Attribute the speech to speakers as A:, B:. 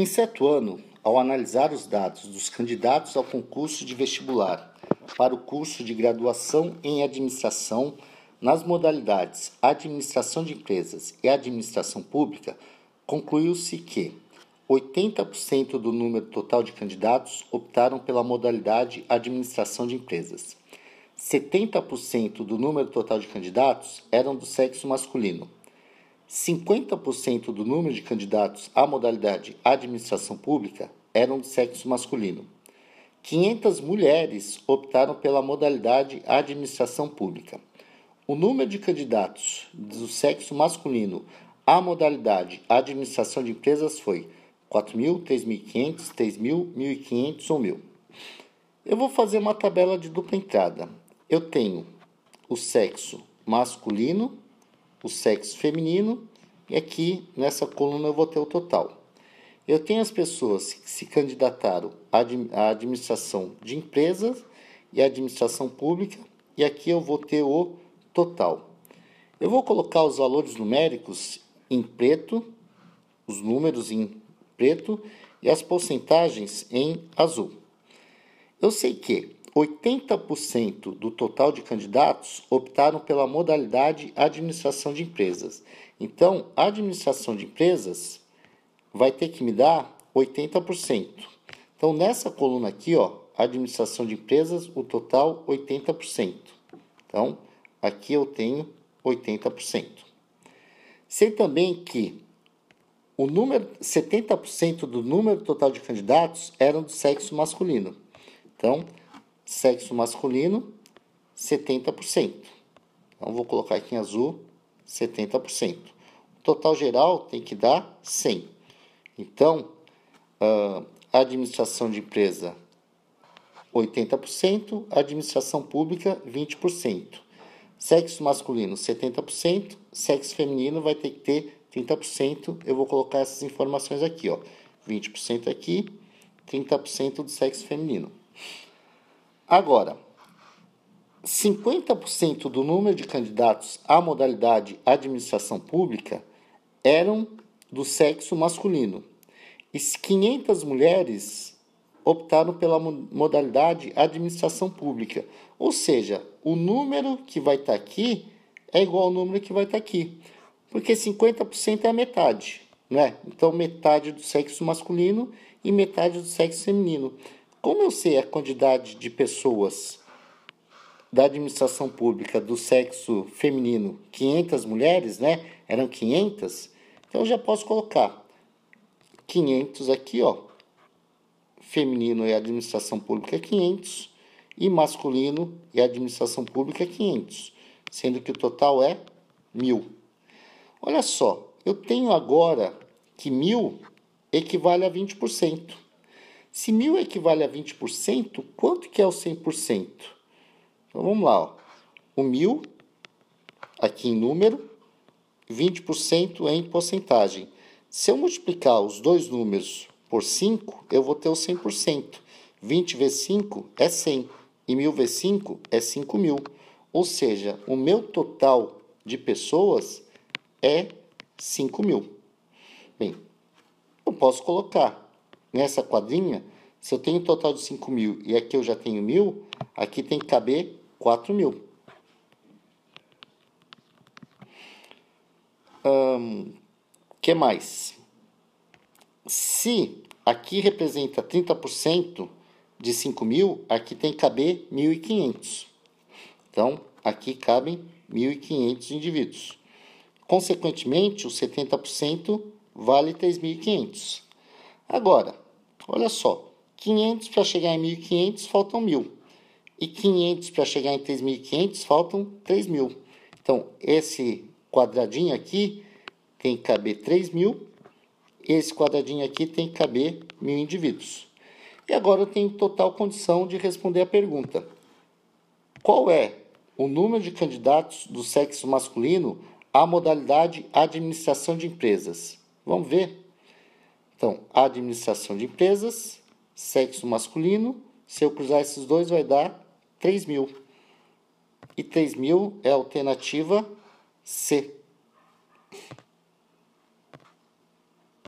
A: Em certo ano, ao analisar os dados dos candidatos ao concurso de vestibular para o curso de graduação em administração nas modalidades Administração de Empresas e Administração Pública, concluiu-se que 80% do número total de candidatos optaram pela modalidade Administração de Empresas. 70% do número total de candidatos eram do sexo masculino. 50% do número de candidatos à modalidade Administração Pública eram do sexo masculino. 500 mulheres optaram pela modalidade Administração Pública. O número de candidatos do sexo masculino à modalidade Administração de Empresas foi 4.000, 3.500, 3.000, 1.500 ou 1.000. Eu vou fazer uma tabela de dupla entrada. Eu tenho o sexo masculino, o sexo feminino, e aqui nessa coluna eu vou ter o total. Eu tenho as pessoas que se candidataram à administração de empresas e à administração pública, e aqui eu vou ter o total. Eu vou colocar os valores numéricos em preto, os números em preto e as porcentagens em azul. Eu sei que 80% do total de candidatos optaram pela modalidade administração de empresas. Então, a administração de empresas vai ter que me dar 80%. Então, nessa coluna aqui, administração de empresas, o total 80%. Então, aqui eu tenho 80%. Sei também que 70% do número total de candidatos eram do sexo masculino. Então, sexo masculino, 70%. Então, vou colocar aqui em azul, 70%. O total geral tem que dar 100%. Então, administração de empresa, 80%, administração pública, 20%. Sexo masculino, 70%, sexo feminino vai ter que ter 30%. Eu vou colocar essas informações aqui, 20% aqui, 30% do sexo feminino. Agora, 50% do número de candidatos à modalidade administração pública eram do sexo masculino. E 500 mulheres optaram pela modalidade administração pública. Ou seja, o número que vai estar aqui é igual ao número que vai estar aqui. Porque 50% é a metade, não é? Então, metade do sexo masculino e metade do sexo feminino. Como eu sei a quantidade de pessoas da administração pública do sexo feminino, 500 mulheres, né? Eram 500, então eu já posso colocar 500 aqui, feminino e administração pública 500, e masculino e administração pública 500, sendo que o total é 1.000. Olha só, eu tenho agora que 1.000 equivale a 20%. Se 1.000 equivale a 20%, quanto que é o 100%? Então, vamos lá. O 1.000, aqui em número, 20% em porcentagem. Se eu multiplicar os dois números por 5, eu vou ter o 100%. 20 vezes 5 é 100. E 1.000 vezes 5 é 5.000. Ou seja, o meu total de pessoas é 5.000. Bem, eu posso colocar nessa quadrinha, se eu tenho um total de 5.000 e aqui eu já tenho 1.000, aqui tem que caber 4.000. Que mais? Se aqui representa 30% de 5.000, aqui tem que caber 1.500. Então, aqui cabem 1.500 indivíduos. Consequentemente, o 70% vale 3.500. Agora, olha só, 500 para chegar em 1.500 faltam 1.000. E 500 para chegar em 3.500 faltam 3.000. Então, esse quadradinho aqui tem que caber 3.000. Esse quadradinho aqui tem que caber 1.000 indivíduos. E agora eu tenho total condição de responder a pergunta. Qual é o número de candidatos do sexo masculino à modalidade administração de empresas? Vamos ver? Então, administração de empresas, sexo masculino, se eu cruzar esses dois vai dar 3.000. E 3.000 é a alternativa C.